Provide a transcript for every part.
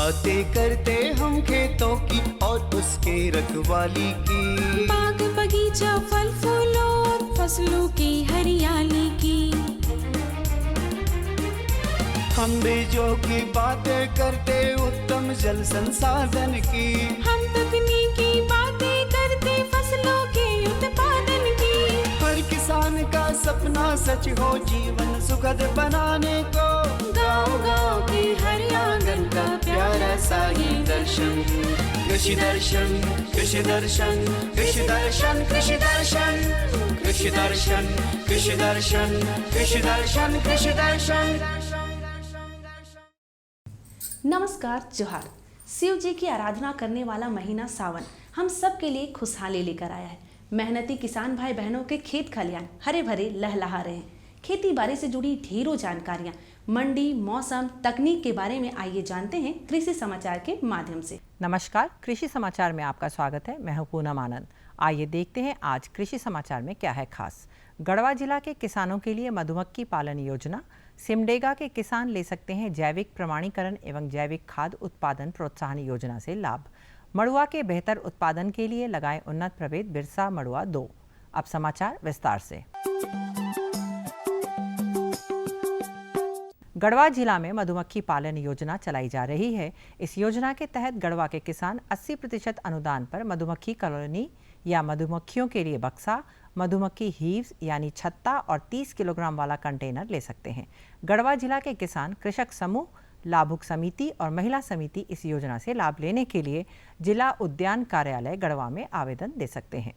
बातें करते हम खेतों की और उसके रखवाली की, बाग बगीचा फल फूलों और फसलों की हरियाली की। हम बीजों की बातें करते उत्तम जल संसाधन की, हम तकनीकी बातें करते फसलों के उत्पादन की। हर किसान का सपना सच हो जीवन सुखद बनाने को, गाँव-गाँव के हर आंगन का प्यारा सा ये दर्शन। कृषि दर्शन, कृषि दर्शन, कृषि दर्शन, कृषि दर्शन, कृषि दर्शन, कृषि दर्शन, कृषि दर्शन, कृषि दर्शन। नमस्कार, जोहार। शिव जी की आराधना करने वाला महीना सावन हम सब के लिए खुशहाली लेकर आया है। मेहनती किसान भाई बहनों के खेत खलियान हरे भरे लहलहा रहे हैं। खेती बाड़ी से जुड़ी ढेरों जानकारियां मंडी, मौसम, तकनीक के बारे में आइए जानते हैं कृषि समाचार के माध्यम से। नमस्कार, कृषि समाचार में आपका स्वागत है। मैं हूं पूनम आनंद। आइए देखते हैं आज कृषि समाचार में क्या है खास। गढ़वा जिला के किसानों के लिए मधुमक्खी पालन योजना, सिमडेगा के किसान ले सकते हैं जैविक प्रमाणीकरण एवं जैविक खाद उत्पादन प्रोत्साहन योजना से लाभ, मड़ुआ के बेहतर उत्पादन के लिए लगाए उन्नत प्रभेद बिरसा मड़ुआ 2। अब समाचार विस्तार से। गढ़वा जिला में मधुमक्खी पालन योजना चलाई जा रही है। इस योजना के तहत गढ़वा के किसान 80% अनुदान पर मधुमक्खी कॉलोनी या मधुमक्खियों के लिए बक्सा, मधुमक्खी हीव्स यानी छत्ता और 30 किलोग्राम वाला कंटेनर ले सकते हैं। गढ़वा जिला के किसान, कृषक समूह, लाभुक समिति और महिला समिति इस योजना से लाभ लेने के लिए जिला उद्यान कार्यालय गढ़वा में आवेदन दे सकते हैं।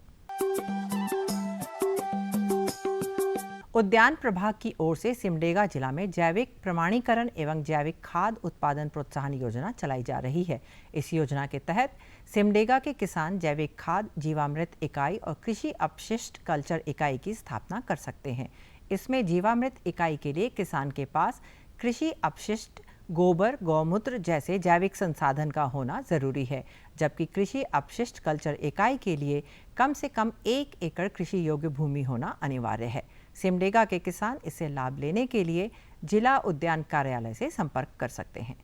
उद्यान प्रभाग की ओर से सिमडेगा जिला में जैविक प्रमाणीकरण एवं जैविक खाद उत्पादन प्रोत्साहन योजना चलाई जा रही है। इस योजना के तहत सिमडेगा के किसान जैविक खाद, जीवामृत इकाई और कृषि अपशिष्ट कल्चर इकाई की स्थापना कर सकते हैं। इसमें जीवामृत इकाई के लिए किसान के पास कृषि अपशिष्ट, गोबर, गौमूत्र जैसे जैविक संसाधन का होना जरूरी है, जबकि कृषि अपशिष्ट कल्चर इकाई के लिए कम से कम 1 एकड़ कृषि योग्य भूमि होना अनिवार्य है। सिमडेगा के किसान इससे लाभ लेने के लिए जिला उद्यान कार्यालय से संपर्क कर सकते हैं।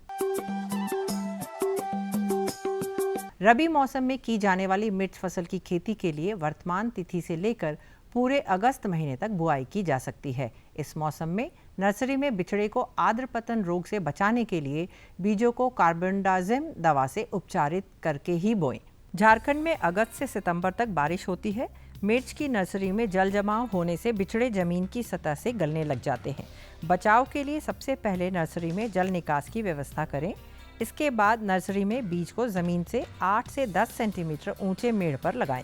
रबी मौसम में की जाने वाली मिर्च फसल की खेती के लिए वर्तमान तिथि से लेकर पूरे अगस्त महीने तक बुआई की जा सकती है। इस मौसम में नर्सरी में बिचड़े को आर्द्र पतन रोग से बचाने के लिए बीजों को कार्बेंडाजिम दवा से उपचारित करके ही बोएं। झारखंड में अगस्त से सितंबर तक बारिश होती है। मिर्च की नर्सरी में जल जमाव होने से बिचड़े जमीन की सतह से गलने लग जाते हैं। बचाव के लिए सबसे पहले नर्सरी में जल निकास की व्यवस्था करें। इसके बाद नर्सरी में बीज को जमीन से 8 से 10 सेंटीमीटर ऊंचे मेड़ पर लगाएं।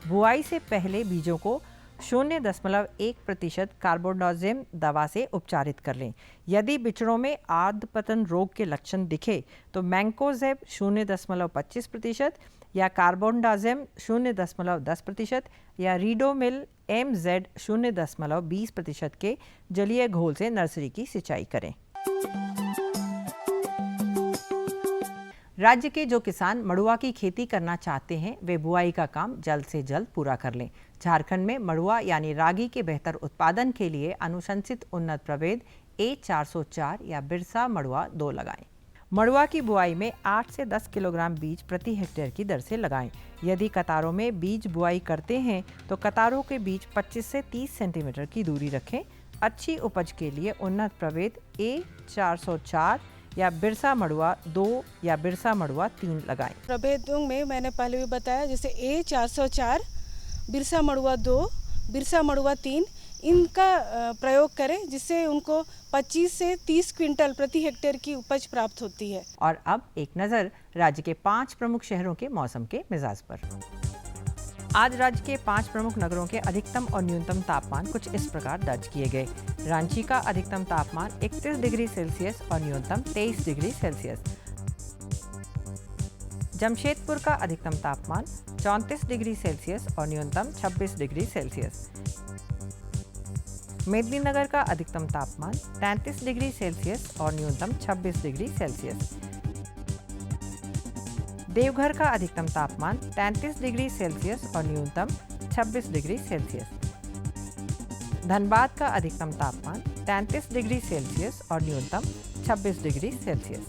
बुआई से पहले बीजों को 0.1% कार्बोडाजिम दवा से उपचारित कर लें। यदि बिचड़ों में आर्द्र पतन रोग के लक्षण दिखे तो मैंकोजेब 0.25% या कार्बोडाजिम 0.10% या रीडोमिल MZ 0.20% के जलीय घोल से नर्सरी की सिंचाई करें। राज्य के जो किसान मड़ुआ की खेती करना चाहते हैं वे बुआई का काम जल्द से जल्द पूरा कर लें। झारखंड में मड़ुआ यानी रागी के बेहतर उत्पादन के लिए अनुशंसित उन्नत प्रभेद A404 या बिरसा मड़ुआ 2 लगाएं। मड़ुआ की बुआई में 8 से 10 किलोग्राम बीज प्रति हेक्टेयर की दर से लगाएं। यदि कतारों में बीज बुआई करते हैं तो कतारों के बीच 25 से 30 सेंटीमीटर की दूरी रखें। अच्छी उपज के लिए उन्नत प्रभेद A404 या बिरसा मड़ुआ 2 या बिरसा मड़ुआ 3 लगाएं। प्रभेदों में मैंने पहले भी बताया, जैसे A404, बिरसा मड़ुआ 2, बिरसा मड़ुआ 3, इनका प्रयोग करें, जिससे उनको 25 से 30 क्विंटल प्रति हेक्टेयर की उपज प्राप्त होती है। और अब एक नज़र राज्य के 5 प्रमुख शहरों के मौसम के मिजाज पर। आज राज्य के 5 प्रमुख नगरों के अधिकतम और न्यूनतम तापमान कुछ इस प्रकार दर्ज किए गए। रांची का अधिकतम तापमान 31 डिग्री सेल्सियस और न्यूनतम 23 डिग्री सेल्सियस। जमशेदपुर का अधिकतम तापमान 34 डिग्री सेल्सियस और न्यूनतम 26 डिग्री सेल्सियस। मेदिनीनगर का अधिकतम तापमान 33 डिग्री सेल्सियस और न्यूनतम 26 डिग्री सेल्सियस। देवघर का अधिकतम तापमान 33 डिग्री सेल्सियस और न्यूनतम 26 डिग्री सेल्सियस। धनबाद का अधिकतम तापमान 33 डिग्री सेल्सियस और न्यूनतम 26 डिग्री सेल्सियस।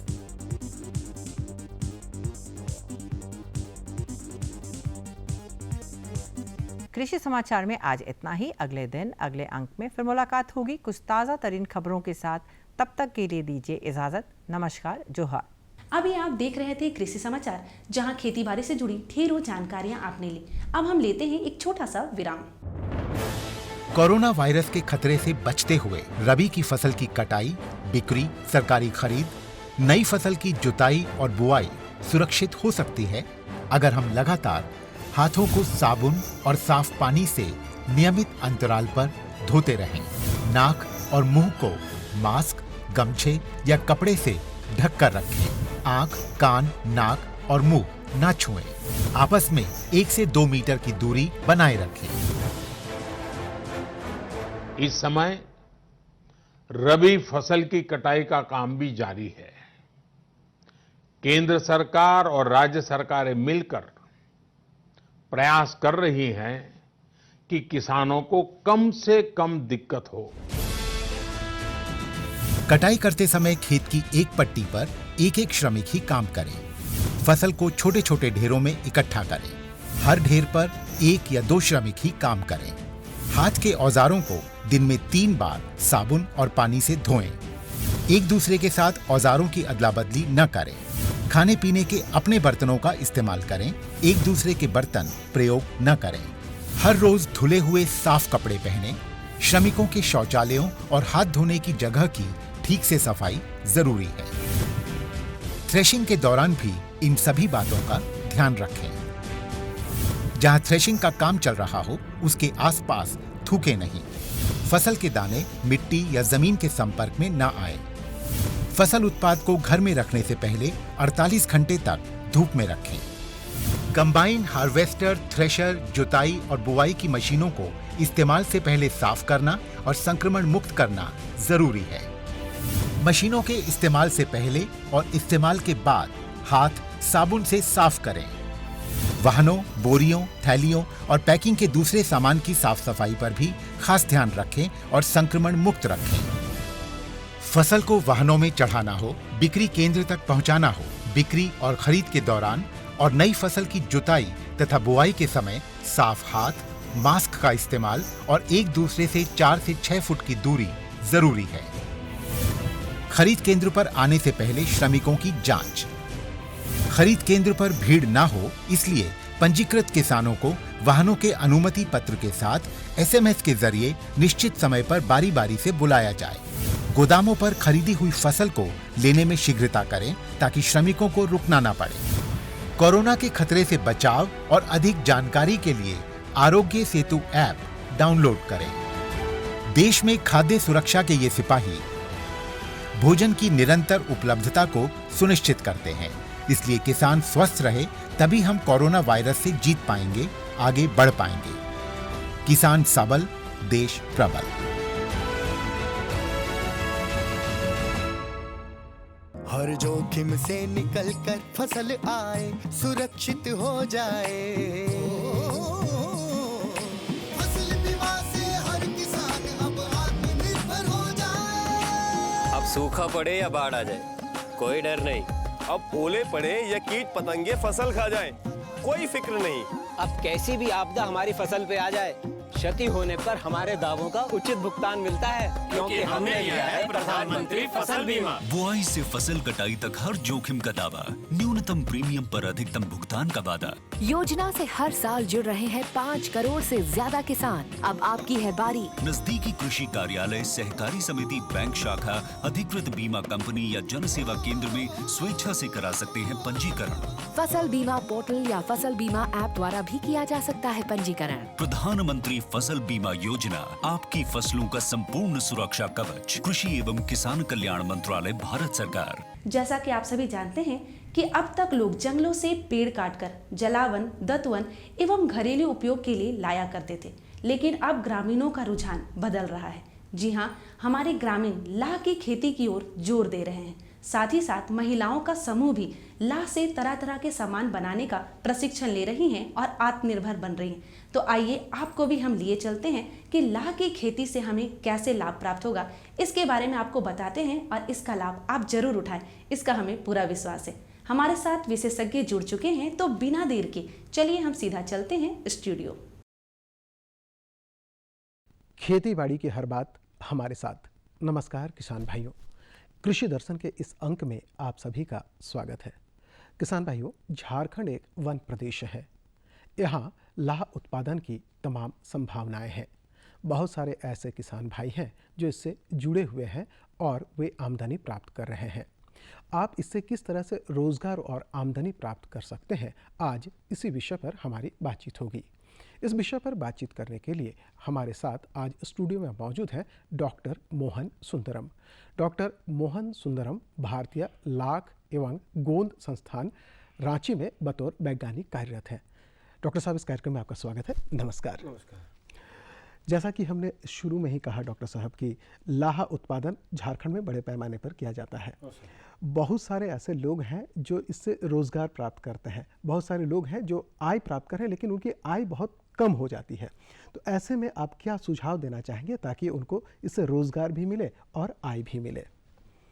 कृषि समाचार में आज इतना ही। अगले दिन अगले अंक में फिर मुलाकात होगी कुछ ताज़ा तरीन खबरों के साथ। तब तक के लिए दीजिए इजाज़त। नमस्कार, जोहार। अभी आप देख रहे थे कृषि समाचार, जहां खेती बाड़ी से जुड़ी ढेरों जानकारियां आपने ली। अब हम लेते हैं एक छोटा सा विराम। कोरोना वायरस के खतरे से बचते हुए रबी की फसल की कटाई, बिक्री, सरकारी खरीद, नई फसल की जुताई और बुआई सुरक्षित हो सकती है अगर हम लगातार हाथों को साबुन और साफ पानी से नियमित अंतराल पर धोते रहें। नाक और मुंह को मास्क, गमछे या कपड़े से ढक कर रखें। आंख, कान, नाक और मुंह न छुएं। आपस में 1 से 2 मीटर की दूरी बनाए रखें। इस समय रबी फसल की कटाई का काम भी जारी है। केंद्र सरकार और राज्य सरकारें मिलकर प्रयास कर रही हैं कि किसानों को कम से कम दिक्कत हो। कटाई करते समय खेत की एक पट्टी पर एक श्रमिक ही काम करें। फसल को छोटे छोटे ढेरों में इकट्ठा करें। हर ढेर पर 1 या 2 श्रमिक ही काम करें। हाथ के औजारों को दिन में 3 बार साबुन और पानी से धोएं। एक दूसरे के साथ औजारों की अदला बदली न करें। खाने पीने के अपने बर्तनों का इस्तेमाल करें। एक दूसरे के बर्तन प्रयोग न करें। हर रोज धुले हुए साफ कपड़े पहनें। श्रमिकों के शौचालयों और हाथ धोने की जगह की ठीक से सफाई जरूरी है। थ्रेशिंग के दौरान भी इन सभी बातों का ध्यान रखें। जहां थ्रेशिंग का काम चल रहा हो उसके आसपास थूके नहीं। फसल के दाने मिट्टी या जमीन के संपर्क में न आए। फसल उत्पाद को घर में रखने से पहले 48 घंटे तक धूप में रखें। कंबाइन, हार्वेस्टर, थ्रेशर, जुताई और बुआई की मशीनों को इस्तेमाल से पहले साफ करना और संक्रमण मुक्त करना जरूरी है। मशीनों के इस्तेमाल से पहले और इस्तेमाल के बाद हाथ साबुन से साफ करें। वाहनों, बोरियों, थैलियों और पैकिंग के दूसरे सामान की साफ सफाई पर भी खास ध्यान रखें और संक्रमण मुक्त रखें। फसल को वाहनों में चढ़ाना हो, बिक्री केंद्र तक पहुंचाना हो, बिक्री और खरीद के दौरान और नई फसल की जुताई तथा बुआई के समय साफ हाथ, मास्क का इस्तेमाल और एक दूसरे से 4 से 6 फुट की दूरी जरूरी है। खरीद केंद्र पर आने से पहले श्रमिकों की जांच। खरीद केंद्र पर भीड़ न हो इसलिए पंजीकृत किसानों को वाहनों के अनुमति पत्र के साथ SMS के जरिए निश्चित समय पर बारी बारी से बुलाया जाए। गोदामों पर खरीदी हुई फसल को लेने में शीघ्रता करें ताकि श्रमिकों को रुकना न पड़े। कोरोना के खतरे से बचाव और अधिक जानकारी के लिए आरोग्य सेतु ऐप डाउनलोड करें। देश में खाद्य सुरक्षा के ये सिपाही भोजन की निरंतर उपलब्धता को सुनिश्चित करते हैं। इसलिए किसान स्वस्थ रहे तभी हम कोरोना वायरस से जीत पाएंगे, आगे बढ़ पाएंगे। किसान सबल, देश प्रबल। हर जोखिम से निकल कर फसल आए, सुरक्षित हो जाए। फसल बीमा से हर किसान अब आत्मनिर्भर हो जाए। अब सूखा पड़े या बाढ़ आ जाए, कोई डर नहीं। अब ओले पड़े या कीट पतंगे फसल खा जाए, कोई फिक्र नहीं। अब कैसी भी आपदा हमारी फसल पे आ जाए, क्षति होने पर हमारे दावों का उचित भुगतान मिलता है, क्योंकि हमने लिया है प्रधानमंत्री फसल बीमा। बुआई से फसल कटाई तक हर जोखिम का दावा, न्यूनतम प्रीमियम पर अधिकतम भुगतान का वादा। योजना से हर साल जुड़ रहे हैं 5 करोड़ से ज्यादा किसान। अब आपकी है बारी। नजदीकी कृषि कार्यालय, सहकारी समिति, बैंक शाखा, अधिकृत बीमा कंपनी या जन सेवा केंद्र में स्वेच्छा से करा सकते हैं पंजीकरण। फसल बीमा पोर्टल या फसल बीमा ऐप द्वारा भी किया जा सकता है पंजीकरण। प्रधानमंत्री फसल बीमा योजना, आपकी फसलों का संपूर्ण सुरक्षा कवच। कृषि एवं किसान कल्याण मंत्रालय, भारत सरकार। जैसा कि आप सभी जानते हैं कि अब तक लोग जंगलों से पेड़ काटकर जलावन, दत्तवन एवं घरेलू उपयोग के लिए लाया करते थे, लेकिन अब ग्रामीणों का रुझान बदल रहा है। जी हाँ, हमारे ग्रामीण लाह की खेती की ओर जोर दे रहे हैं। साथ ही साथ महिलाओं का समूह भी लाह से तरह तरह के सामान बनाने का प्रशिक्षण ले रही हैं और आत्मनिर्भर बन रही हैं। तो आइए आपको भी हम लिए चलते हैं कि लाह की खेती से हमें कैसे लाभ प्राप्त होगा, इसके बारे में आपको बताते हैं और इसका लाभ आप जरूर उठाएं, इसका हमें पूरा विश्वास है। हमारे साथ विशेषज्ञ जुड़ चुके हैं, तो बिना देर के चलिए हम सीधा चलते हैं स्टूडियो। खेती बाड़ी की हर बात हमारे साथ। नमस्कार किसान भाइयों, कृषि दर्शन के इस अंक में आप सभी का स्वागत है। किसान भाइयों, झारखंड एक वन प्रदेश है। यहाँ लाह उत्पादन की तमाम संभावनाएं हैं। बहुत सारे ऐसे किसान भाई हैं जो इससे जुड़े हुए हैं और वे आमदनी प्राप्त कर रहे हैं। आप इससे किस तरह से रोजगार और आमदनी प्राप्त कर सकते हैं, आज इसी विषय पर हमारी बातचीत होगी। इस विषय पर बातचीत करने के लिए हमारे साथ आज स्टूडियो में मौजूद हैं डॉक्टर मोहन सुंदरम। डॉक्टर मोहन सुंदरम भारतीय लाख एवं गोंद संस्थान रांची में बतौर वैज्ञानिक कार्यरत हैं। डॉक्टर साहब, इस कार्यक्रम में आपका स्वागत है। नमस्कार। नमस्कार। जैसा कि हमने शुरू में ही कहा डॉक्टर साहब कि लाह उत्पादन झारखंड में बड़े पैमाने पर किया जाता है। बहुत सारे ऐसे लोग हैं जो इससे रोज़गार प्राप्त करते हैं, बहुत सारे लोग हैं जो आय प्राप्त कर रहे हैं लेकिन उनकी आय बहुत कम हो जाती है। तो ऐसे में आप क्या सुझाव देना चाहेंगे ताकि उनको इससे रोज़गार भी मिले और आय भी मिले?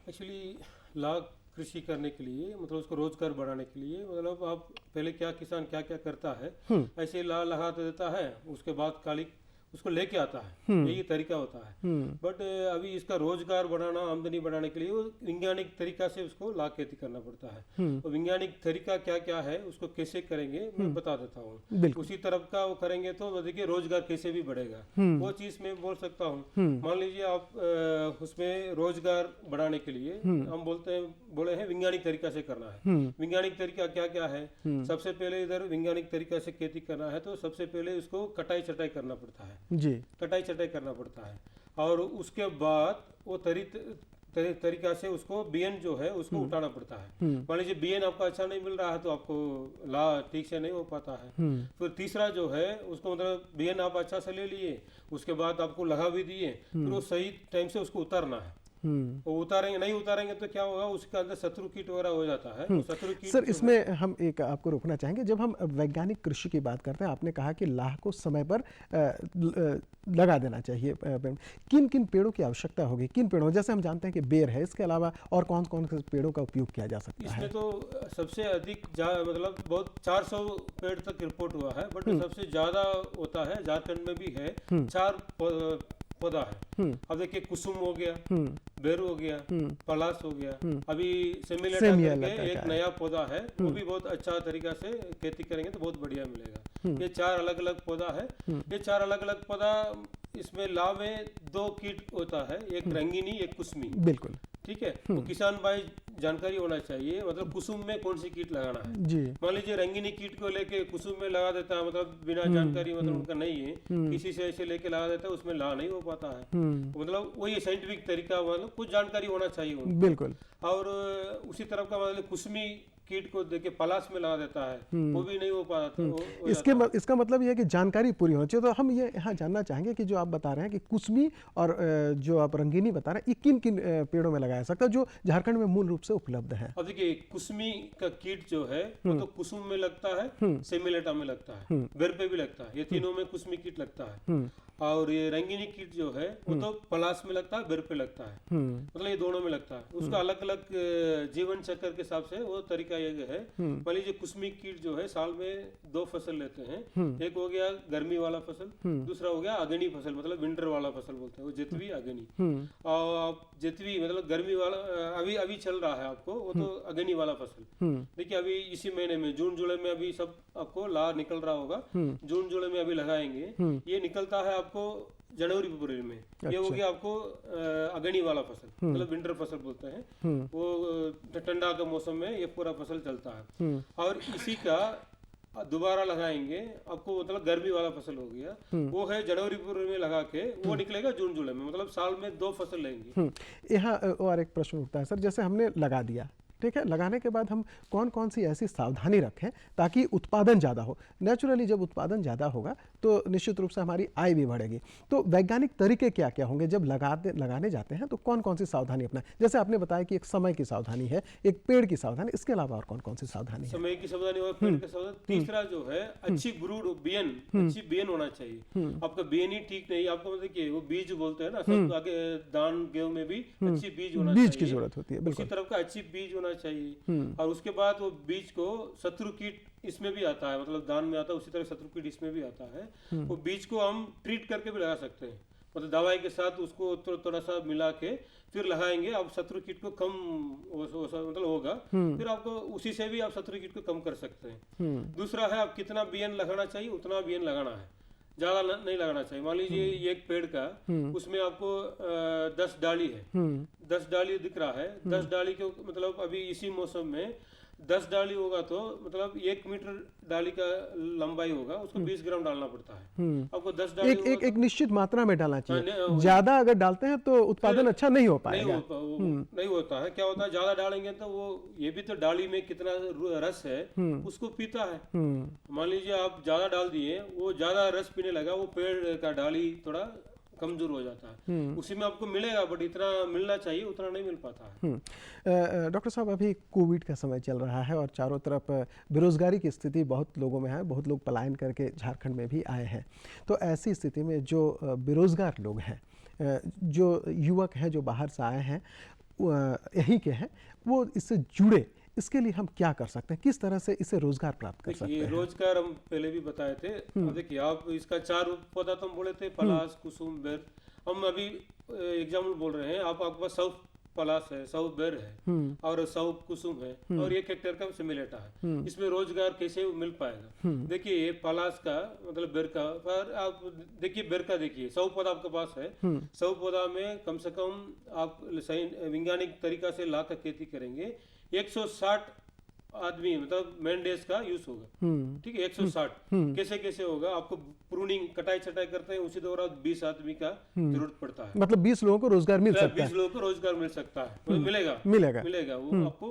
एक्चुअली लाह कृषि करने के लिए, मतलब उसको रोजगार बढ़ाने के लिए, मतलब आप पहले क्या किसान क्या क्या करता है, ऐसे लाह लगा देता है, उसके बाद काली उसको लेके आता है, यही तरीका होता है। बट अभी इसका रोजगार बढ़ाना, आमदनी बढ़ाने के लिए वो वैज्ञानिक तरीका से उसको लाख खेती करना पड़ता है। तो वैज्ञानिक तरीका क्या क्या है, उसको कैसे करेंगे मैं बता देता हूँ। उसी तरफ का वो करेंगे तो देखिए रोजगार कैसे भी बढ़ेगा, वो चीज मैं बोल सकता हूँ। मान लीजिए आप उसमें रोजगार बढ़ाने के लिए हम बोले हैं वैज्ञानिक तरीका से करना है। वैज्ञानिक तरीका क्या क्या है? सबसे पहले इधर वैज्ञानिक तरीका से खेती करना है तो सबसे पहले उसको कटाई छटाई करना पड़ता है जी, कटाई छटाई करना पड़ता है। और उसके बाद वो तरीका से उसको बीएन जो है उसको उठाना पड़ता है। मान लीजिए बीएन आपका अच्छा नहीं मिल रहा है तो आपको लाह ठीक से नहीं हो पाता है। फिर तीसरा जो है उसको मतलब बीएन आप अच्छा से ले लिए, उसके बाद आपको लगा भी दिए, फिर वो सही टाइम से उसको उतारना है। वो उतारेंगे, नहीं उतारेंगे तो क्या होगा, उसके अंदर शत्रु कीट वगैरह हो जाता है। शत्रु कीट सर, इसमें हम एक आपको रोकना चाहेंगे। जब हम वैज्ञानिक कृषि की बात करते हैं, आपने कहा कि लाह को समय पर लगा देना चाहिए। किन किन पेड़ों की आवश्यकता होगी, किन पेड़ों, जैसे हम जानते हैं कि बेर है, इसके अलावा और कौन कौन से पेड़ों का उपयोग किया जा सकता है? इसमें तो सबसे अधिक मतलब बहुत 400 पेड़ तक रिपोर्ट हुआ है, बट सबसे ज्यादा होता है झारखंड में भी है 4 पौधा है। अब देखिए कुसुम हो गया, बेर हो गया, पलास हो गया, अभी सेमिलेटा करके एक नया पौधा है, वो भी बहुत अच्छा तरीका से खेती करेंगे तो बहुत बढ़िया मिलेगा। ये 4 अलग अलग पौधा है। ये 4 अलग अलग पौधा, इसमें लाह में 2 कीट होता है, एक रंगीनी एक कुसमी। बिल्कुल ठीक है। तो किसान भाई जानकारी होना चाहिए, मतलब कुसुम में कौन सी कीट लगाना है जी। मान लीजिए रंगीनी कीट को लेके कुसुम में लगा देता है, मतलब बिना जानकारी, मतलब उनका नहीं है, किसी से ऐसे लेके लगा देता है, उसमें लाह नहीं हो पाता है। मतलब वही साइंटिफिक तरीका, मतलब कुछ जानकारी होना चाहिए उनको। बिल्कुल। और उसी तरफ का मतलब कुसमी कीट को देके पलाश में लगा देता है, वो भी नहीं हो पाता। इसका मतलब यह है कि जानकारी पूरी होनी चाहिए। तो हम ये यहाँ जानना चाहेंगे कि जो आप बता रहे हैं कि कुसमी और जो आप रंगीनी बता रहे हैं, ये किन किन पेड़ों में लगाया सकता है जो झारखंड में मूल रूप से उपलब्ध है? अब देखिए कुसमी का कीट जो है वो तो कुसुम में लगता है, सेमिलेटा में लगता है, बेर पे भी लगता है, ये तीनों में कुसमी कीट लगता है। और ये रंगीनी कीट जो है वो तो पलाश में लगता है, बेर पे लगता है, मतलब ये दोनों में लगता है। उसका अलग अलग जीवन चक्र के हिसाब से वो तरीका ये है। मान लीजिए कुसमी कीट जो है साल में 2 फसल लेते हैं। एक हो गया गर्मी वाला फसल, दूसरा हो गया अग्नि फसल, मतलब विंटर वाला फसल बोलते हैं, वो जेतवी अग्नि। और जेतवी मतलब गर्मी वाला अभी चल रहा है आपको, वो तो अग्नि वाला फसल। देखिए अभी इसी महीने में जून जुलाई में अभी सब आपको लाह निकल रहा होगा, जून जुलाई में अभी लगाएंगे। ये निकलता है आपको जनवरी फरवरी में। ये हो गया आपको अग्नि वाला फसल, मतलब विंटर फसल बोलते हैं। वो ठंडा का मौसम में ये पूरा फसल चलता है। और इसी का दोबारा लगाएंगे आपको, मतलब गर्मी वाला फसल हो गया, वो है जनवरी फरवरी में लगा के वो निकलेगा जून जुलाई में, मतलब साल में 2 फसल लेंगे। यहाँ और एक प्रश्न उठता है सर, जैसे हमने लगा दिया, ठीक है, लगाने के बाद हम कौन कौन सी ऐसी सावधानी रखें ताकि उत्पादन ज़्यादा हो? नेचुरली जब उत्पादन ज़्यादा होगा तो निश्चित रूप से हमारी आय भी बढ़ेगी। तो वैज्ञानिक तरीके क्या क्या होंगे जब लगाने जाते हैं, तो कौन कौन सी सावधानी अपना? जैसे आपने बताया कि एक समय की सावधानी है, एक पेड़ की सावधानी, इसके अलावा और कौन कौन सी सावधानी है? समय की सावधानी और पेड़ की सावधानी। तीसरा जो है अच्छी ब्रूड बीएन, अच्छी बीएन होना चाहिए। आपका बीएन ही ठीक नहीं, आपको मतलब कि वो बीज बोलते हैं ना, सब आगे दान गेहूं में भी अच्छी बीज होना चाहिए, बीज की जरूरत होती है। उसी तरफ का अच्छी बीज होना चाहिए। और उसके बाद वो बीज को शत्रु कीट इसमें भी आता है, मतलब दान में आता है, उसी तरह शत्रु कीट इसमें भी आता है। वो बीज को हम ट्रीट करके भी लगा सकते हैं। मतलब दवाई के साथ उसको थोड़ा सा मिला के फिर लगाएंगे, आप शत्रु कीट को कम मतलब होगा, फिर आपको उसी से भी आप शत्रु कीट को कम कर सकते हैं। दूसरा है आप कितना बीएन लगाना चाहिए उतना बीएन लगाना है, ज्यादा नहीं लगाना चाहिए। मान लीजिए एक पेड़ का उसमें आपको 10 डाली है, 10 डाली दिख रहा है, 10 डाली के मतलब अभी इसी मौसम में 10 डाली होगा तो मतलब 1 मीटर डाली का लंबाई होगा, उसको 20 ग्राम डालना पड़ता है। आपको 10 डाली एक निश्चित मात्रा में डालना चाहिए, ज्यादा अगर डालते हैं तो उत्पादन अच्छा नहीं हो पाएगा। नहीं होता है, क्या होता है ज्यादा डालेंगे तो वो ये भी तो डाली में कितना रस है उसको पीता है। मान लीजिए आप ज्यादा डाल दिए, वो ज्यादा रस पीने लगा, वो पेड़ का डाली थोड़ा कमजोर हो जाता है। उसी में आपको मिलेगा बट इतना मिलना चाहिए उतना नहीं मिल पाता है। डॉक्टर साहब, अभी कोविड का समय चल रहा है और चारों तरफ बेरोजगारी की स्थिति बहुत लोगों में है, बहुत लोग पलायन करके झारखंड में भी आए हैं। तो ऐसी स्थिति में जो बेरोजगार लोग हैं, जो युवक हैं जो बाहर से आए हैं, यहीं के हैं, वो इससे जुड़े, इसके लिए हम क्या कर सकते हैं, किस तरह से इससे रोजगार प्राप्त कर सकते हैं? रोजगार हम पहले भी बताए थे। देखिए आप इसका 4 पौधा तो हम बोले थे, पलाश, कुसुम, बेर। हम अभी एग्जाम्पल बोल रहे हैं, आपके पास 100 पलाश है, 100 बेर है और 100 कुसुम है और 1 हेक्टेयर का सिमिलेटा है। इसमें रोजगार कैसे मिल पाएगा? देखिए ये पलाश का मतलब बेर का, पर आप देखिए बेर का देखिए 100 पौधा आपके पास है, 100 पौधा में कम से कम आप सही वैज्ञानिक तरीका से ला कर खेती करेंगे 160 आदमी मतलब मैन डेज का यूज होगा। ठीक है, 160 कैसे कैसे होगा? आपको प्रूनिंग कटाई छटाई करते हैं उसी दौरान 20 आदमी का जरूरत पड़ता है। मतलब 20 लोगों को रोजगार मिल सकता है। 20 लोगों को रोजगार मिल सकता है, तो मिलेगा वो आपको।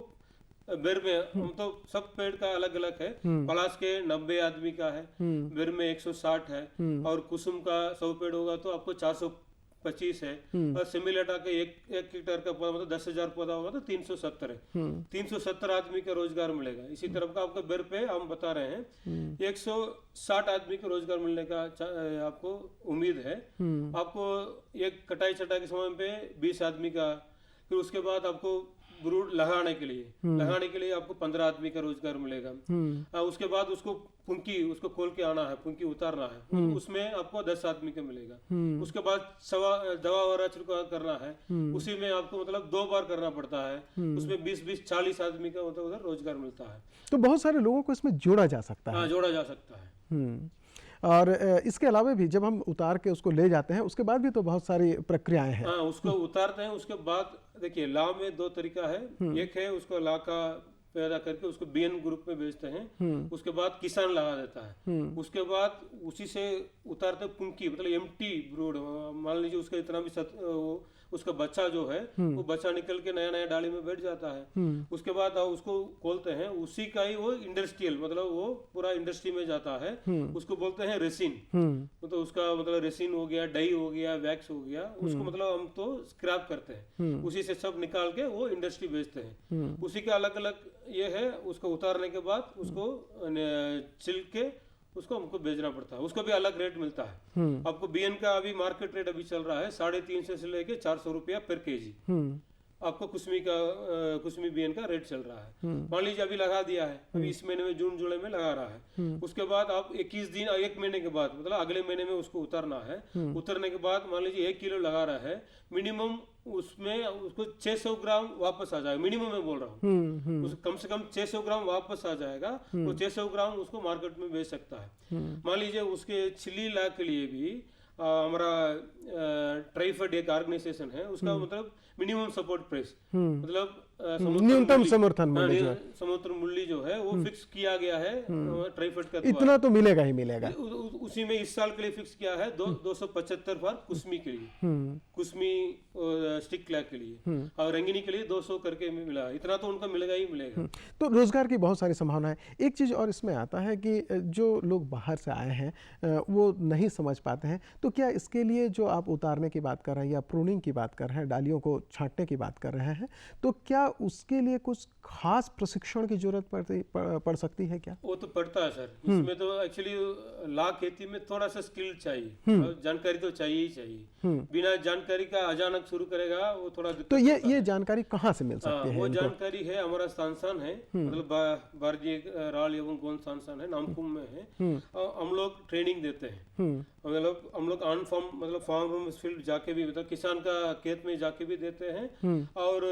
बेर में हम तो सब पेड़ का अलग अलग है, पलाश के 90 आदमी का है, बेर में 160 है और कुसुम का 100 पेड़ होगा तो आपको 425 है और सिमिलेटा के 1 हेक्टेयर का पौधा मतलब 10,000 पौधा होगा तो 370 है। 370 आदमी का रोजगार मिलेगा। इसी तरह का आपका बेर पे हम बता रहे हैं 160 आदमी को रोजगार मिलने का आपको उम्मीद है। आपको एक कटाई छटाई के समय पे 20 आदमी का, फिर उसके बाद आपको ब्रूड लगाने के लिए आपको 15 आदमी का रोजगार मिलेगा। उसके बाद उसको पुंकी उसको खोल के आना है, पुंकी उतारना है, उसमें आपको 10 आदमी का मिलेगा। उसके बाद दवा वगैरह छिड़काव करना है, उसी में आपको मतलब 2 बार करना पड़ता है, उसमें 20-40 आदमी का मतलब उधर रोजगार मिलता है। तो बहुत सारे लोगों को इसमें जोड़ा जा सकता है। हाँ, जोड़ा जा सकता है। और इसके अलावा भी जब हम उतार के उसको ले जाते हैं उसके बाद भी तो बहुत सारी प्रक्रियाएं हैं। हाँ, उसको उतारते हैं, उसके बाद देखिए ला में 2 तरीका है। एक है उसको ला का पैदा करके उसको बीएन ग्रुप में बेचते हैं, उसके बाद किसान लगा देता है, उसके बाद उसी से उतारते पुंकी मतलब एम्प्टी ब्रूड, मान लीजिए उसका इतना भी उसका बच्चा जो है वो बच्चा निकल के नया नया डाली में बैठ जाता है। उसके बाद उसको खोलते हैं, उसी का ही वो इंडस्ट्रियल मतलब वो पूरा इंडस्ट्री में जाता है, उसको बोलते हैं रेसिन। तो उसका मतलब रेसिन हो गया, डाई हो गया, वैक्स हो गया, उसको मतलब हम तो स्क्रैप करते हैं, उसी से सब निकाल के वो इंडस्ट्री बेचते हैं। उसी का अलग अलग ये है, उसको उतारने के बाद उसको छिल के उसको हमको बेचना पड़ता है, उसको भी अलग रेट मिलता है। आपको बीएन का अभी मार्केट रेट अभी चल रहा है 350 से लेके 400 रुपया पर केजी। आपको कुसमी बीएन का रेट चल रहा है। मान लीजिए अभी लगा दिया है, अभी इस महीने में जून जुलाई में लगा रहा है, उसके बाद आप 21 दिन 1 महीने के बाद मतलब अगले महीने में उसको उतारना है। उतरने के बाद मान लीजिए 1 किलो लगा रहा है, मिनिमम उसमें उसको 600 ग्राम वापस आ जाएगा, मिनिमम मैं बोल रहा हूँ, कम से कम 600 ग्राम वापस आ जाएगा, तो 600 ग्राम उसको मार्केट में बेच सकता है। मान लीजिए उसके छिली ला के लिए भी हमारा ट्राइफेड एक ऑर्गेनाइजेशन है, उसका मतलब मिनिमम सपोर्ट प्राइस मतलब न्यूनतम समर्थन मूल्य जो है वो फिक्स किया गया है ट्राइफेड का। इतना तो मिलेगा ही मिलेगा। उसी में इस साल के लिए फिक्स किया है 275 बार कुसमी के लिए, कुसमी स्टिक लैग के लिए, और रंगीनी के लिए 200 करके मिला। इतना तो उनका मिलेगा ही मिलेगा। तो रोजगार की बहुत सारी संभावना है। एक चीज और इसमें आता है कि जो लोग बाहर से आए हैं वो नहीं समझ पाते हैं, तो क्या इसके लिए जो आप उतारने की बात कर रहे हैं या प्रूनिंग की बात कर रहे हैं, डालियों को छांटने की बात कर रहे हैं, तो क्या उसके लिए कुछ खास प्रशिक्षण की जरूरत पड़ सकती है क्या? वो तो पड़ता है सर, इसमें तो एक्चुअली लाख खेती में थोड़ा सा स्किल चाहिए, जानकारी तो चाहिए ही चाहिए। बिना जानकारी का अचानक शुरू करेगा वो थोड़ा तो ये जानकारी कहाँ से मिल सकती है? वो जानकारी है हमारा संस्थान है, मतलब भारतीय राल एवं गोंद संस्थान है, नामकुम में है। हम लोग ट्रेनिंग देते हैं, मतलब हम लोग ऑन फार्म, मतलब फार्म रूम फील्ड जाके भी, मतलब किसान का खेत में जाके भी देते हैं, और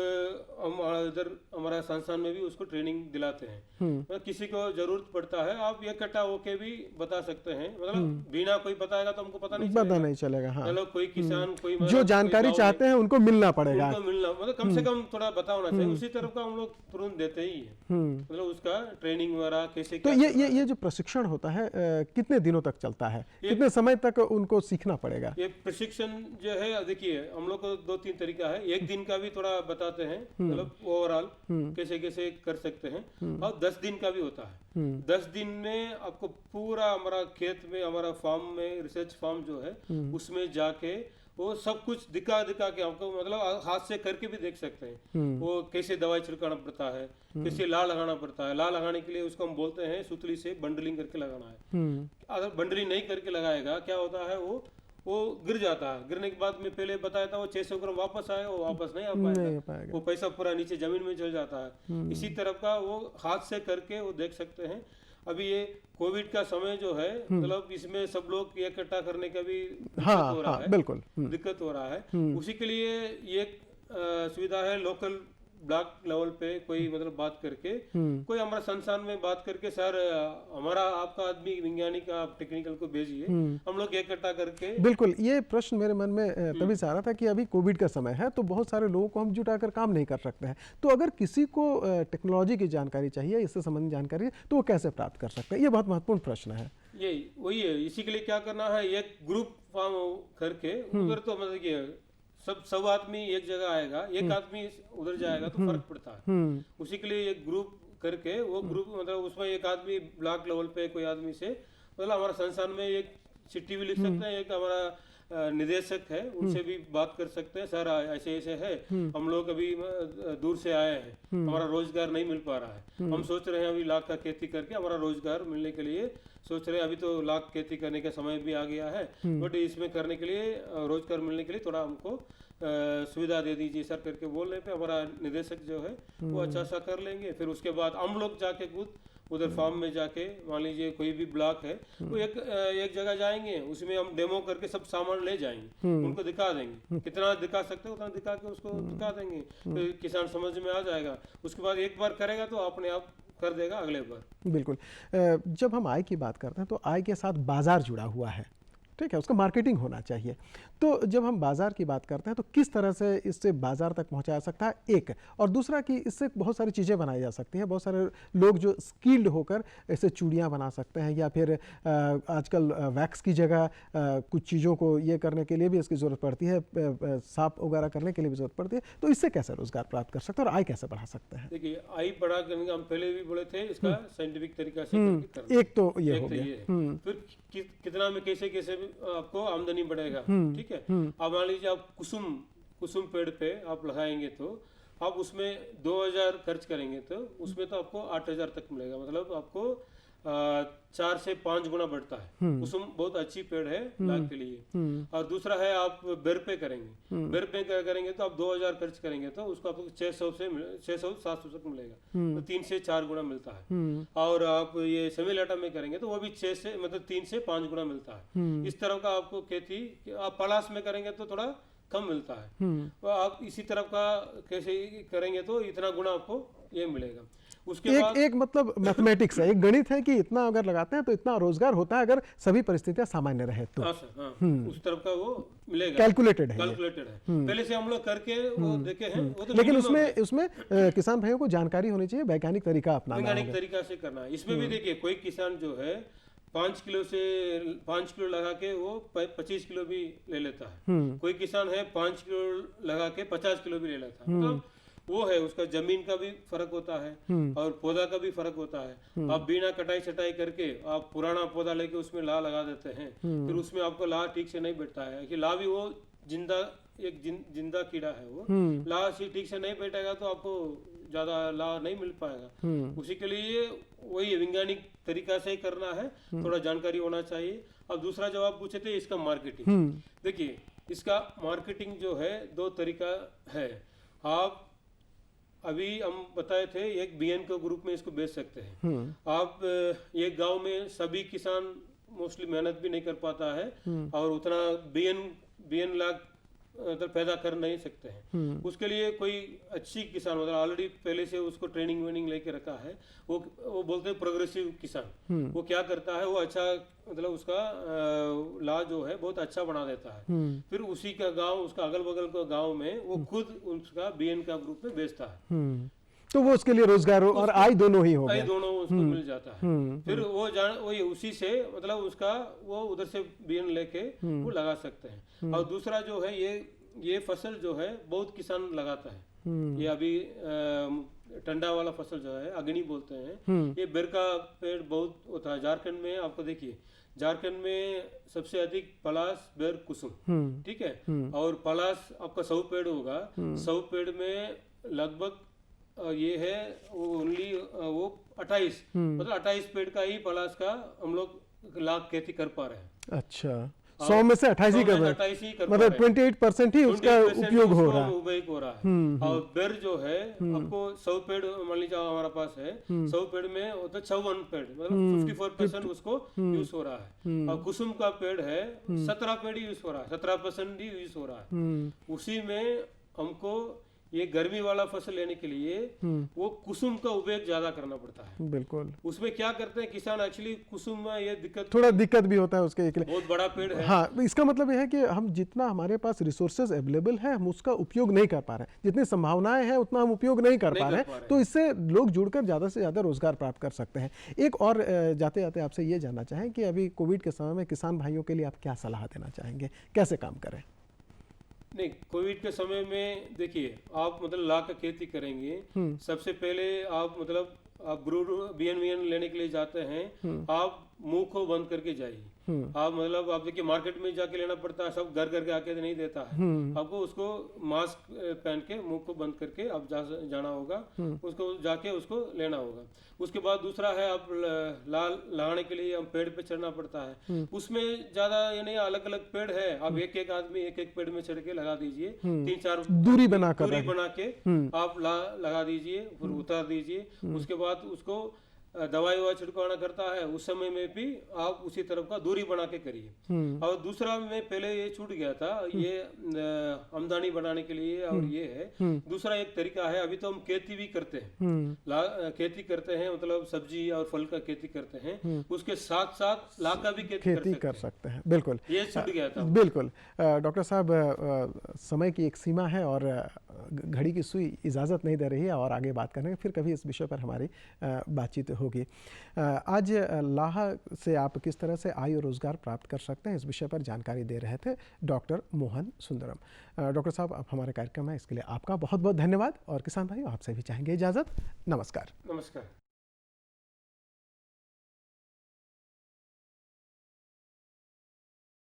हम इधर हमारा संस्थान में भी उसको ट्रेनिंग दिलाते हैं। मतलब किसी को जरूरत पड़ता है, आप इकट्ठा होके भी बता सकते हैं, मतलब बिना कोई बताएगा तो हमको पता नहीं चलेगा। हाँ। मतलब कोई किसान कोई जो जानकारी चाहते हैं उनको मिलना पड़ेगा, उनको मिलना, मतलब कम से कम थोड़ा पता होना चाहिए। उसी तरफ का हम लोग तुरंत देते ही है, मतलब उसका ट्रेनिंग वगैरह कैसे। तो ये जो प्रशिक्षण होता है कितने दिनों तक चलता है, कितने समय तक उनको सीखना पड़ेगा? ये प्रशिक्षण जो है, देखिए हम लोग को 2-3 तरीका है। एक दिन का भी थोड़ा बताते हैं, मतलब ओवरऑल कैसे कैसे कर सकते हैं, और 10 दिन का भी होता है। 10 दिन में आपको पूरा हमारा खेत में, हमारा फार्म में, रिसर्च फार्म जो है उसमें जाके वो सब कुछ दिखा के आपको, मतलब हाथ से करके भी देख सकते हैं। वो कैसे दवाई छिड़काना पड़ता है, कैसे ला लगाना पड़ता है। ला लगाने के लिए उसको हम बोलते हैं सुतली से बंडलिंग करके लगाना है। अगर बंडलिंग नहीं करके लगाएगा क्या होता है, वो गिर जाता है। गिरने के बाद में पहले बताया था वो 600 ग्राम वापस आएगा, वो वापस नहीं आ पाएगा, वो पैसा पूरा नीचे जमीन में चल जाता है। इसी तरह का वो हाथ से करके वो देख सकते हैं। अभी ये कोविड का समय जो है, मतलब इसमें सब लोग इकट्ठा करने का भी दिक्कत हो रहा है, बिल्कुल दिक्कत हो रहा है। उसी के लिए ये सुविधा है, लोकल ब्लॉक लेवल पे कोई मतलब बात करके, कोई हमारा संस्थान में बात करके, सर हमारा आपका आदमी वैज्ञानिक आप टेक्निकल को भेजिए, हम लोग इकट्ठा करके। बिल्कुल, ये प्रश्न मेरे मन में तभी से आ रहा था कि अभी कोविड का समय है तो बहुत सारे लोगों को हम जुटाकर काम नहीं कर सकते हैं, तो अगर किसी को टेक्नोलॉजी की जानकारी चाहिए, इससे संबंधित जानकारी, तो वो कैसे प्राप्त कर सकते हैं? ये बहुत महत्वपूर्ण प्रश्न है। यही वही है, इसी के लिए क्या करना है, एक ग्रुप फॉर्म करके उधर, तो मतलब कि सब आदमी एक जगह आएगा, एक आदमी उधर जाएगा तो फर्क पड़ता है। उसी के लिए एक ग्रुप करके, वो ग्रुप मतलब उसमें एक आदमी ब्लॉक लेवल पे कोई आदमी से, मतलब हमारा संस्थान में एक चिट्ठी भी लिख सकते हैं, एक हमारा निदेशक है उनसे भी बात कर सकते हैं, सर ऐसे ऐसे है, हम लोग अभी दूर से आए हैं, हमारा रोजगार नहीं मिल पा रहा है, हम सोच रहे हैं अभी लाख का खेती करके हमारा रोजगार मिलने के लिए सोच रहे हैं, अभी तो लाख खेती करने का समय भी आ गया है, बट इसमें करने के लिए, रोजगार मिलने के लिए थोड़ा हमको सुविधा दे दीजिए सर करके बोलने पे हमारा निदेशक जो है वो अच्छा सा कर लेंगे। फिर उसके बाद हम लोग जाके खुद उधर फार्म में जाके, मान लीजिए कोई भी ब्लॉक है, वो एक जगह जाएंगे, उसमें हम डेमो करके सब सामान ले जाएंगे, उनको दिखा देंगे, कितना दिखा सकते हो उतना दिखा के उसको दिखा देंगे, तो किसान समझ में आ जाएगा। उसके बाद एक बार करेगा तो अपने आप कर देगा अगले बार। बिल्कुल, जब हम आय की बात करते हैं तो आय के साथ बाजार जुड़ा हुआ है, ठीक है, उसका मार्केटिंग होना चाहिए। तो जब हम बाजार की बात करते हैं तो किस तरह से इससे बाजार तक पहुंचाया सकता है, एक, और दूसरा कि इससे बहुत सारी चीज़ें बनाई जा सकती हैं, बहुत सारे लोग जो स्किल्ड होकर ऐसे चूड़ियाँ बना सकते हैं, या फिर आजकल वैक्स की जगह कुछ चीज़ों को ये करने के लिए भी इसकी ज़रूरत पड़ती है, साफ वगैरह करने के लिए भी ज़रूरत पड़ती है, तो इससे कैसे रोजगार प्राप्त कर सकते हैं और आय कैसे बढ़ा सकते हैं? देखिए, आय बढ़ा करने हम पहले भी बोले थे, इसका साइंटिफिक तरीका से एक तो ये हो गया, फिर कितना में कैसे कैसे आपको आमदनी बढ़ेगा, ठीक है। अब मान लीजिए आप कुसुम पेड़ पे आप लगाएंगे तो आप उसमें 2000 खर्च करेंगे तो उसमें तो आपको 8000 तक मिलेगा, मतलब आपको 4 से 5 गुना बढ़ता है। कुसुम बहुत अच्छी पेड़ है लाख के लिए। और दूसरा है आप बेर पे करेंगे, बेर पे करेंगे तो आप 2000 खर्च करेंगे तो उसको आपको 600-700 तक मिलेगा, तो 3 से 4 गुना मिलता है। और आप ये सेमीलाटा में करेंगे तो वो भी 6 से मतलब 3 से 5 गुना मिलता है। इस तरह का आपको खेती, आप पलाश में करेंगे तो थोड़ा कम मिलता है, तो आप इसी तरफ का कैसे करेंगे तो इतना गुना आपको ये मिलेगा। उसके बाद एक मतलब मैथमेटिक्स है, एक गणित है कि इतना अगर लगाते हैं तो इतना रोजगार होता है अगर सभी परिस्थितियां सामान्य रहे तो। हाँ सर, हाँ, उस तरफ का वो मिलेगा, कैलकुलेटेड है, पहले से हम लोग करके वो देखे हैं, वो तो लेकिन उसमें किसान भाइयों को जानकारी होनी चाहिए, वैज्ञानिक तरीका अपनाना, वैज्ञानिक तरीका से करना है। इसमें भी देखिए, कोई किसान जो है 5 किलो लगा के वो 25 किलो भी ले लेता है, कोई किसान है 5 किलो लगा के 50 किलो भी ले लेता है, मतलब वो है, उसका जमीन का भी फर्क होता है और पौधा का भी फर्क होता है। आप बिना कटाई छटाई करके आप पुराना पौधा लेके उसमें ला लगा देते हैं, फिर उसमें आपको ला ठीक से नहीं बैठता है, कि ला भी वो जिंदा कीड़ा है वो। लाह से ठीक से नहीं बैठेगा तो आपको ज्यादा लाभ नहीं मिल पाएगा। उसी के लिए वही वैज्ञानिक तरीका से ही करना है, थोड़ा जानकारी होना चाहिए। अब दूसरा जब आप पूछे थे इसका मार्केटिंग, देखिए इसका मार्केटिंग जो है 2 तरीका है। आप अभी हम बताए थे एक बीएन के ग्रुप में इसको बेच सकते हैं। आप एक गांव में सभी किसान मोस्टली मेहनत भी नहीं कर पाता है और उतना बीएन लाख मतलब पैदा कर नहीं सकते हैं। उसके लिए कोई अच्छी किसान मतलब ऑलरेडी पहले से उसको ट्रेनिंग वेनिंग लेके रखा है, वो बोलते हैं प्रोग्रेसिव किसान। वो क्या करता है, वो अच्छा मतलब उसका ला जो है बहुत अच्छा बना देता है। फिर उसी का गांव, उसका अगल बगल का गांव में वो खुद उसका बीएन का ग्रुप में बेचता है। तो वो उसके लिए रोजगार और आय दोनों ही हो गया, दोनों उसको मिल जाता है। फिर वो उसी से मतलब उसका वो उधर से बीन लेके वो लगा सकते हैं। और दूसरा जो है ये फसल जो है बहुत किसान लगाता है। ये अभी टंडा वाला फसल जो है अग्नि बोलते हैं। ये बेर का पेड़ बहुत होता है झारखंड में। आपको देखिए झारखंड में सबसे अधिक पलाश, बेर, कुसुम, ठीक है। और पलाश आपका 100 पेड़ होगा, 100 पेड़ में लगभग ये है वो ओनली वो 28 मतलब 28 पेड़ का ही पलाश का हम लोग लाख खेती कर पा रहे हैं। अच्छा, 100 में से 28 ही कर रहे हैं, मतलब 28% ही उसका उपयोग हो रहा है। और बेर जो है आपको 100 पेड़ मान लीजिए हमारा पास है, 100 पेड़ में होता 54 पेड़ मतलब 54% उसको यूज हो रहा है। और कुसुम का पेड़ है 17 पेड़ यूज हो रहा है, 17% ही यूज हो रहा है। उसी में हमको ये गर्मी वाला फसल लेने के लिए वो कुसुम का उपयोग ज्यादा करना पड़ता है। बिल्कुल। उसमें क्या करते हैं किसान एक्चुअली कुसुम में ये थोड़ा दिक्कत भी होता है उसके लिए। बहुत बड़ा पेड़ है। हाँ, इसका मतलब यह है कि हम जितना हमारे पास रिसोर्सेज अवेलेबल है हम उसका उपयोग नहीं कर पा रहे हैं, जितनी संभावनाएं हैं उतना हम उपयोग नहीं कर पा रहे हैं। तो इससे लोग जुड़कर ज्यादा से ज्यादा रोजगार प्राप्त कर सकते हैं। एक और जाते जाते आपसे ये जानना चाहें कि अभी कोविड के समय में किसान भाइयों के लिए आप क्या सलाह देना चाहेंगे, कैसे काम करें? नहीं, कोविड के समय में देखिए आप मतलब लाख का खेती करेंगे, सबसे पहले आप मतलब आप ब्रूड बीएन लेने के लिए जाते हैं, आप मुंह को बंद करके जाइए। आप मतलब आप देखिए मार्केट में जाके लेना पड़ता है, सब घर करके आके नहीं देता है। आपको उसको मास्क पहन के मुंह को बंद करके आप जाना होगा, उसको जाके उसको लेना होगा। उसके बाद दूसरा है आप लगाने के लिए हम पेड़ पे चढ़ना पड़ता है। उसमें ज्यादा ये नहीं, अलग अलग पेड़ है, आप एक आदमी एक पेड़ में चढ़ के लगा दीजिए, 3-4 दूरी बना के आप लगा दीजिए, फिर उतार दीजिए। उसके बाद उसको दवाई छिड़काना करता है, उस समय में भी आप उसी तरफ का दूरी बना के करिए। और दूसरा में पहले ये छूट गया था, ये आमदनी बढ़ाने के लिए और ये है। दूसरा एक तरीका है, अभी तो हम खेती भी करते हैं, खेती करते हैं मतलब सब्जी और फल का खेती करते हैं, उसके साथ साथ लाख का भी खेती कर सकते हैं। बिल्कुल, ये छूट गया था। बिल्कुल डॉक्टर साहब, समय की एक सीमा है और घड़ी की सुई इजाज़त नहीं दे रही है और आगे बात करेंगे, फिर कभी इस विषय पर हमारी बातचीत होगी। आज लाह से आप किस तरह से आय और रोजगार प्राप्त कर सकते हैं, इस विषय पर जानकारी दे रहे थे डॉक्टर मोहन सुंदरम। डॉक्टर साहब, आप हमारे कार्यक्रम में इसके लिए आपका बहुत बहुत धन्यवाद और किसान भाइयों आपसे भी चाहेंगे इजाज़त। नमस्कार। नमस्कार।